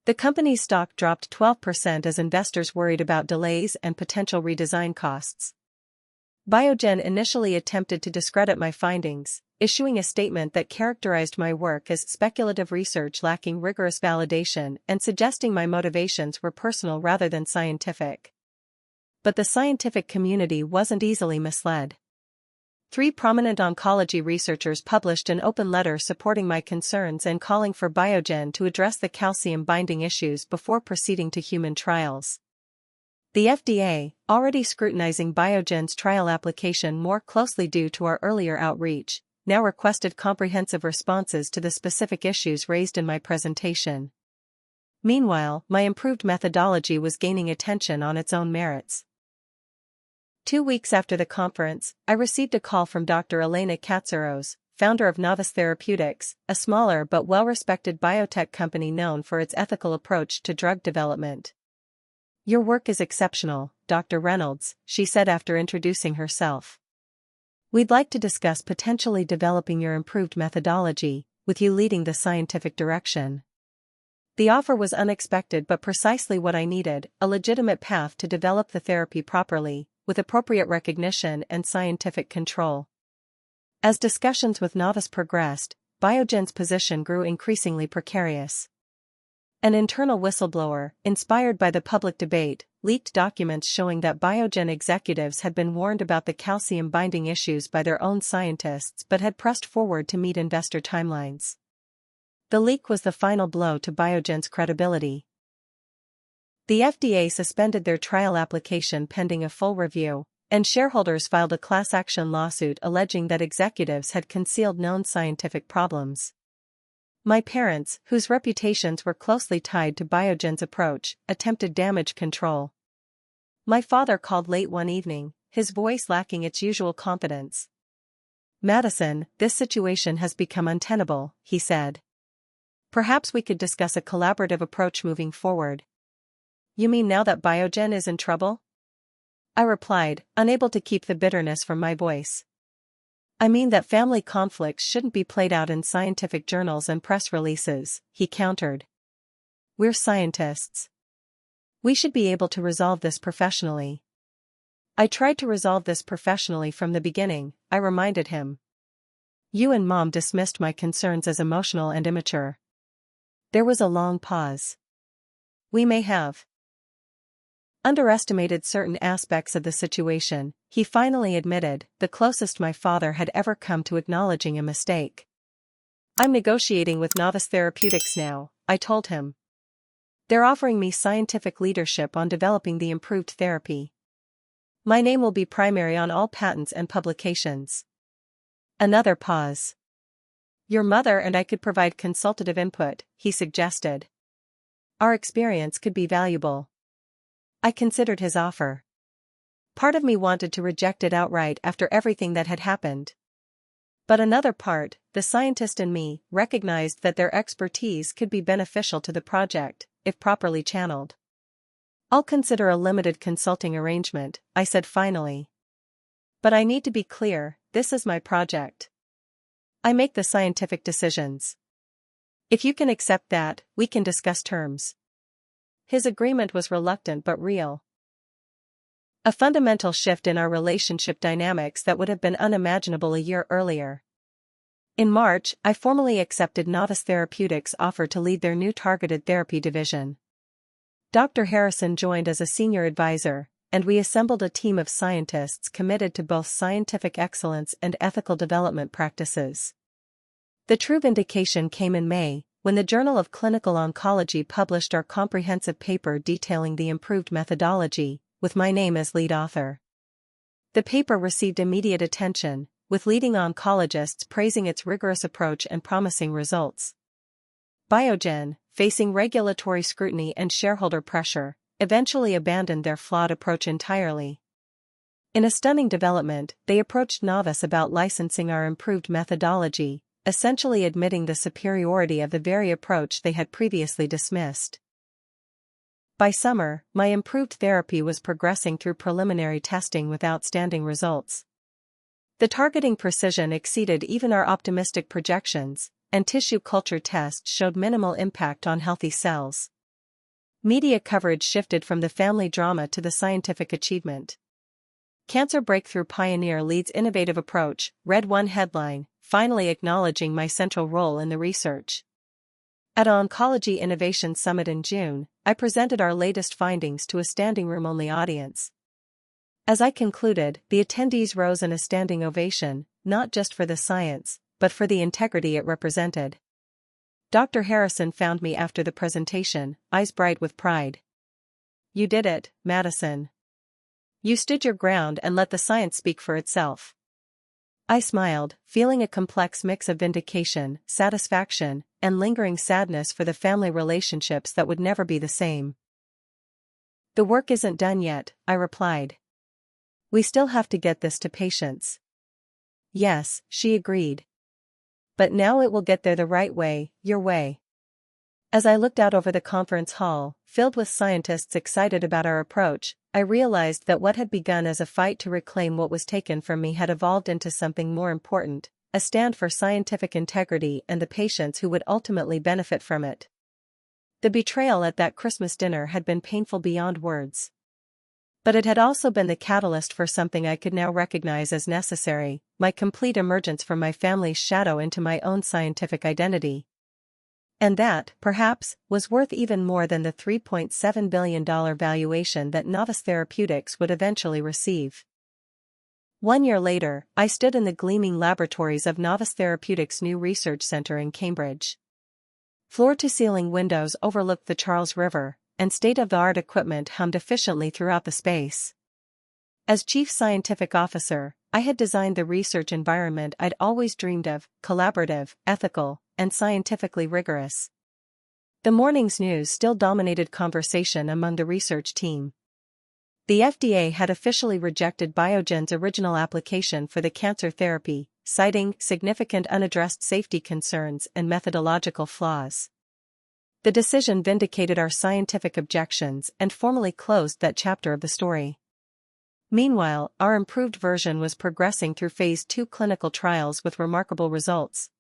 S1: The company's stock dropped 12% as investors worried about delays and potential redesign costs. BioGen initially attempted to discredit my findings, issuing a statement that characterized my work as speculative research lacking rigorous validation and suggesting my motivations were personal rather than scientific. But the scientific community wasn't easily misled. 3 prominent oncology researchers published an open letter supporting my concerns and calling for BioGen to address the calcium binding issues before proceeding to human trials. The FDA, already scrutinizing BioGen's trial application more closely due to our earlier outreach, now requested comprehensive responses to the specific issues raised in my presentation. Meanwhile, my improved methodology was gaining attention on its own merits. 2 weeks after the conference, I received a call from Dr. Elena Katsaros, founder of Novis Therapeutics, a smaller but well-respected biotech company known for its ethical approach to drug development. Your work is exceptional, Dr. Reynolds, she said after introducing herself. We'd like to discuss potentially developing your improved methodology, with you leading the scientific direction. The offer was unexpected but precisely what I needed, a legitimate path to develop the therapy properly, with appropriate recognition and scientific control. As discussions with Novis progressed, BioGen's position grew increasingly precarious. An internal whistleblower, inspired by the public debate, leaked documents showing that BioGen executives had been warned about the calcium binding issues by their own scientists but had pressed forward to meet investor timelines. The leak was the final blow to BioGen's credibility. The FDA suspended their trial application pending a full review, and shareholders filed a class action lawsuit alleging that executives had concealed known scientific problems. My parents, whose reputations were closely tied to BioGen's approach, attempted damage control. My father called late one evening, his voice lacking its usual confidence. Madison, this situation has become untenable, he said. Perhaps we could discuss a collaborative approach moving forward. You mean now that BioGen is in trouble? I replied, unable to keep the bitterness from my voice. I mean that family conflicts shouldn't be played out in scientific journals and press releases, he countered. We're scientists. We should be able to resolve this professionally. I tried to resolve this professionally from the beginning, I reminded him. You and Mom dismissed my concerns as emotional and immature. There was a long pause. We may have underestimated certain aspects of the situation, he finally admitted, the closest my father had ever come to acknowledging a mistake. I'm negotiating with Novice Therapeutics now, I told him. They're offering me scientific leadership on developing the improved therapy. My name will be primary on all patents and publications. Another pause. Your mother and I could provide consultative input, he suggested. Our experience could be valuable. I considered his offer. Part of me wanted to reject it outright after everything that had happened. But another part, the scientist in me, recognized that their expertise could be beneficial to the project, if properly channeled. I'll consider a limited consulting arrangement, I said finally. But I need to be clear, this is my project. I make the scientific decisions. If you can accept that, we can discuss terms. His agreement was reluctant but real. A fundamental shift in our relationship dynamics that would have been unimaginable a year earlier. In March, I formally accepted Novice Therapeutics' offer to lead their new targeted therapy division. Dr. Harrison joined as a senior advisor, and we assembled a team of scientists committed to both scientific excellence and ethical development practices. The true vindication came in May, when the Journal of Clinical Oncology published our comprehensive paper detailing the improved methodology, with my name as lead author. The paper received immediate attention, with leading oncologists praising its rigorous approach and promising results. BioGen, facing regulatory scrutiny and shareholder pressure, eventually abandoned their flawed approach entirely. In a stunning development, they approached Novice about licensing our improved methodology, essentially admitting the superiority of the very approach they had previously dismissed. By summer, my improved therapy was progressing through preliminary testing with outstanding results. The targeting precision exceeded even our optimistic projections, and tissue culture tests showed minimal impact on healthy cells. Media coverage shifted from the family drama to the scientific achievement. Cancer Breakthrough Pioneer leads innovative approach, read one headline, finally acknowledging my central role in the research. At an Oncology Innovation Summit in June, I presented our latest findings to a standing room-only audience. As I concluded, the attendees rose in a standing ovation, not just for the science, but for the integrity it represented. Dr. Harrison found me after the presentation, eyes bright with pride. You did it, Madison. You stood your ground and let the science speak for itself. I smiled, feeling a complex mix of vindication, satisfaction, and lingering sadness for the family relationships that would never be the same. The work isn't done yet, I replied. We still have to get this to patients. Yes, she agreed. But now it will get there the right way, your way. As I looked out over the conference hall, filled with scientists excited about our approach, I realized that what had begun as a fight to reclaim what was taken from me had evolved into something more important, a stand for scientific integrity and the patients who would ultimately benefit from it. The betrayal at that Christmas dinner had been painful beyond words. But it had also been the catalyst for something I could now recognize as necessary, my complete emergence from my family's shadow into my own scientific identity. And that, perhaps, was worth even more than the $3.7 billion valuation that Novice Therapeutics would eventually receive. 1 year later, I stood in the gleaming laboratories of Novice Therapeutics' new research center in Cambridge. Floor-to-ceiling windows overlooked the Charles River, and state-of-the-art equipment hummed efficiently throughout the space. As Chief Scientific Officer, I had designed the research environment I'd always dreamed of, collaborative, ethical, and scientifically rigorous. The morning's news still dominated conversation among the research team. The FDA had officially rejected BioGen's original application for the cancer therapy, citing significant unaddressed safety concerns and methodological flaws. The decision vindicated our scientific objections and formally closed that chapter of the story. Meanwhile, our improved version was progressing through phase 2 clinical trials with remarkable results.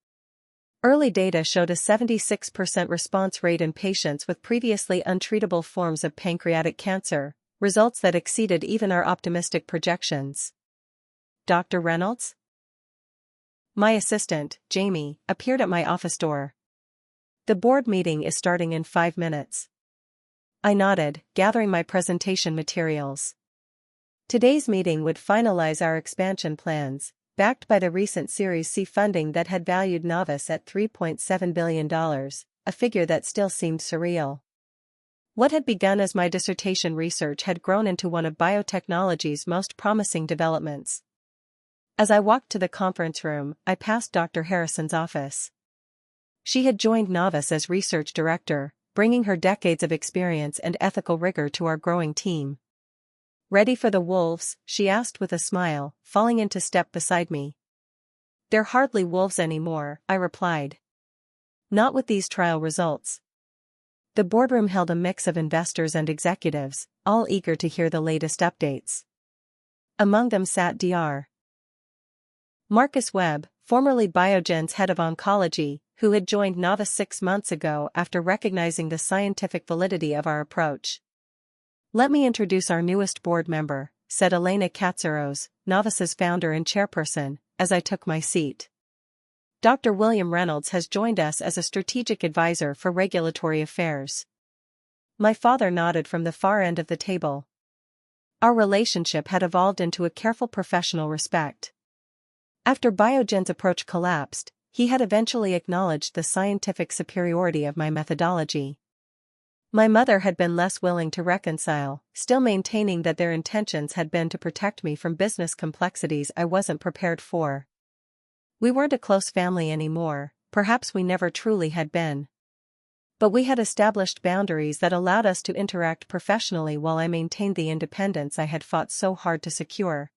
S1: Early data showed a 76% response rate in patients with previously untreatable forms of pancreatic cancer, results that exceeded even our optimistic projections. Dr. Reynolds? My assistant, Jamie, appeared at my office door. The board meeting is starting in 5 minutes. I nodded, gathering my presentation materials. Today's meeting would finalize our expansion plans, backed by the recent Series C funding that had valued Novis at $3.7 billion, a figure that still seemed surreal. What had begun as my dissertation research had grown into one of biotechnology's most promising developments. As I walked to the conference room, I passed Dr. Harrison's office. She had joined Novis as research director, bringing her decades of experience and ethical rigor to our growing team. "Ready for the wolves?" she asked with a smile, falling into step beside me. "They're hardly wolves anymore," I replied. "Not with these trial results." The boardroom held a mix of investors and executives, all eager to hear the latest updates. Among them sat Dr. Marcus Webb, formerly BioGen's head of oncology, who had joined Novis 6 months ago after recognizing the scientific validity of our approach. "Let me introduce our newest board member," said Elena Katsaros, Novis's founder and chairperson, as I took my seat. "Dr. William Reynolds has joined us as a strategic advisor for regulatory affairs." My father nodded from the far end of the table. Our relationship had evolved into a careful professional respect. After BioGen's approach collapsed, he had eventually acknowledged the scientific superiority of my methodology. My mother had been less willing to reconcile, still maintaining that their intentions had been to protect me from business complexities I wasn't prepared for. We weren't a close family anymore, perhaps we never truly had been. But we had established boundaries that allowed us to interact professionally while I maintained the independence I had fought so hard to secure.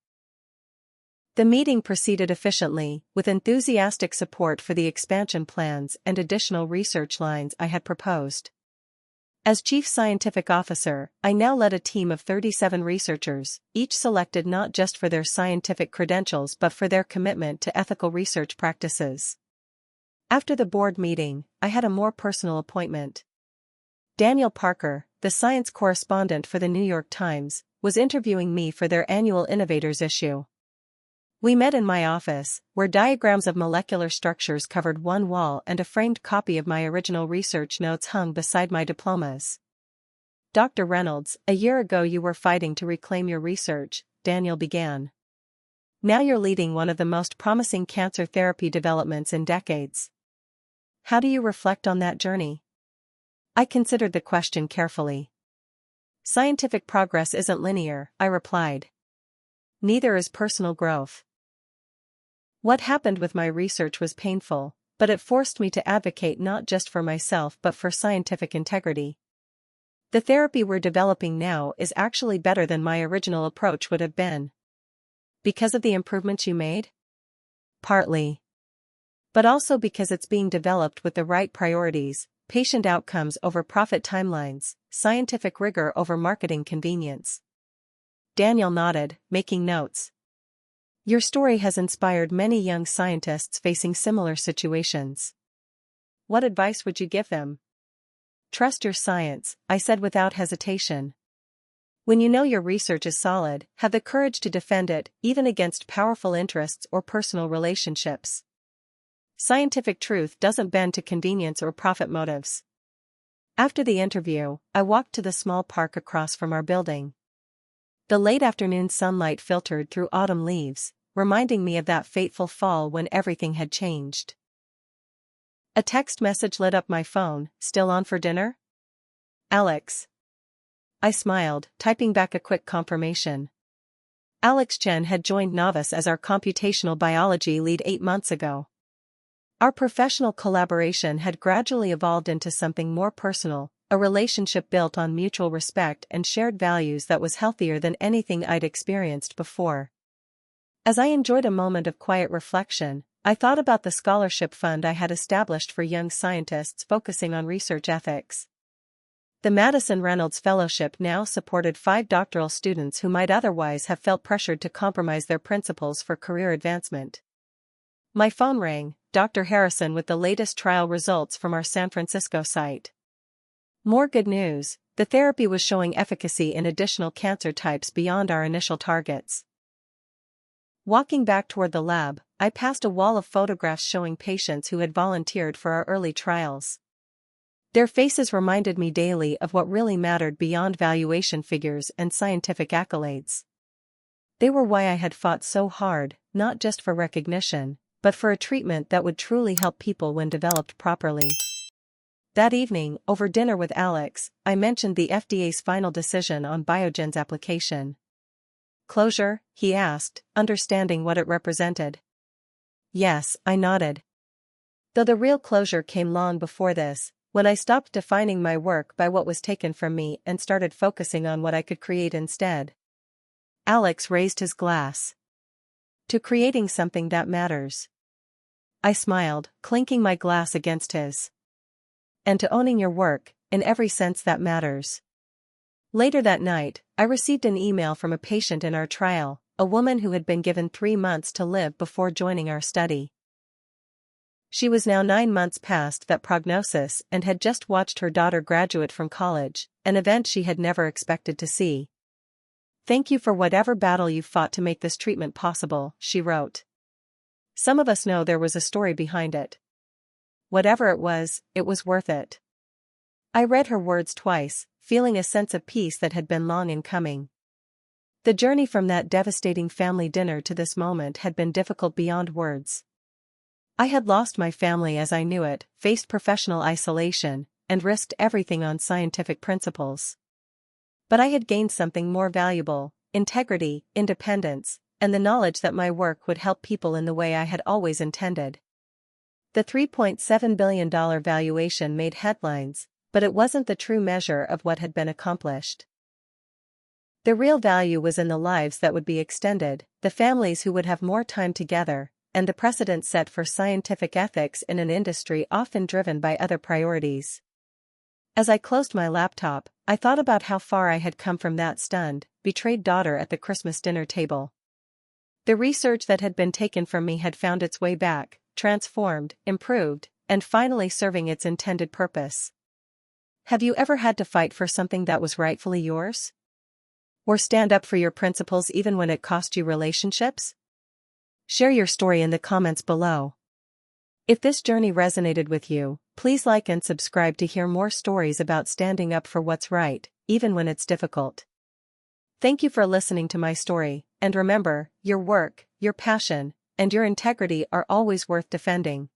S1: The meeting proceeded efficiently, with enthusiastic support for the expansion plans and additional research lines I had proposed. As Chief Scientific Officer, I now led a team of 37 researchers, each selected not just for their scientific credentials but for their commitment to ethical research practices. After the board meeting, I had a more personal appointment. Daniel Parker, the science correspondent for the New York Times, was interviewing me for their annual Innovators issue. We met in my office, where diagrams of molecular structures covered one wall and a framed copy of my original research notes hung beside my diplomas. "Dr. Reynolds, a year ago you were fighting to reclaim your research," Daniel began. "Now you're leading one of the most promising cancer therapy developments in decades. How do you reflect on that journey?" I considered the question carefully. "Scientific progress isn't linear," I replied. "Neither is personal growth. What happened with my research was painful, but it forced me to advocate not just for myself but for scientific integrity. The therapy we're developing now is actually better than my original approach would have been." "Because of the improvements you made?" "Partly. But also because it's being developed with the right priorities: patient outcomes over profit timelines, scientific rigor over marketing convenience." Daniel nodded, making notes. "Your story has inspired many young scientists facing similar situations. What advice would you give them?" "Trust your science," I said without hesitation. "When you know your research is solid, have the courage to defend it, even against powerful interests or personal relationships. Scientific truth doesn't bend to convenience or profit motives." After the interview, I walked to the small park across from our building. The late afternoon sunlight filtered through autumn leaves, reminding me of that fateful fall when everything had changed. A text message lit up my phone. "Still on for dinner? Alex." I smiled, typing back a quick confirmation. Alex Chen had joined Novis as our computational biology lead 8 months ago. Our professional collaboration had gradually evolved into something more personal, a relationship built on mutual respect and shared values that was healthier than anything I'd experienced before. As I enjoyed a moment of quiet reflection, I thought about the scholarship fund I had established for young scientists focusing on research ethics. The Madison Reynolds Fellowship now supported 5 doctoral students who might otherwise have felt pressured to compromise their principles for career advancement. My phone rang, Dr. Harrison with the latest trial results from our San Francisco site. More good news: the therapy was showing efficacy in additional cancer types beyond our initial targets. Walking back toward the lab, I passed a wall of photographs showing patients who had volunteered for our early trials. Their faces reminded me daily of what really mattered beyond valuation figures and scientific accolades. They were why I had fought so hard, not just for recognition, but for a treatment that would truly help people when developed properly. That evening, over dinner with Alex, I mentioned the FDA's final decision on BioGen's application. Closure? He asked, understanding what it represented. Yes, I nodded. Though the real closure came long before this, when I stopped defining my work by what was taken from me and started focusing on what I could create instead. Alex raised his glass. To creating something that matters. I smiled, clinking my glass against his. And to owning your work, in every sense that matters. Later that night, I received an email from a patient in our trial, a woman who had been given 3 months to live before joining our study. She was now 9 months past that prognosis and had just watched her daughter graduate from college, an event she had never expected to see. Thank you for whatever battle you fought to make this treatment possible, she wrote. Some of us know there was a story behind it. Whatever it was worth it. I read her words twice, feeling a sense of peace that had been long in coming. The journey from that devastating family dinner to this moment had been difficult beyond words. I had lost my family as I knew it, faced professional isolation, and risked everything on scientific principles. But I had gained something more valuable: integrity, independence, and the knowledge that my work would help people in the way I had always intended. The $3.7 billion valuation made headlines, but it wasn't the true measure of what had been accomplished. The real value was in the lives that would be extended, the families who would have more time together, and the precedent set for scientific ethics in an industry often driven by other priorities. As I closed my laptop, I thought about how far I had come from that stunned, betrayed daughter at the Christmas dinner table. The research that had been taken from me had found its way back, transformed, improved, and finally serving its intended purpose. Have you ever had to fight for something that was rightfully yours? Or stand up for your principles even when it cost you relationships? Share your story in the comments below. If this journey resonated with you, please like and subscribe to hear more stories about standing up for what's right, even when it's difficult. Thank you for listening to my story, and remember, your work, your passion, and your integrity are always worth defending.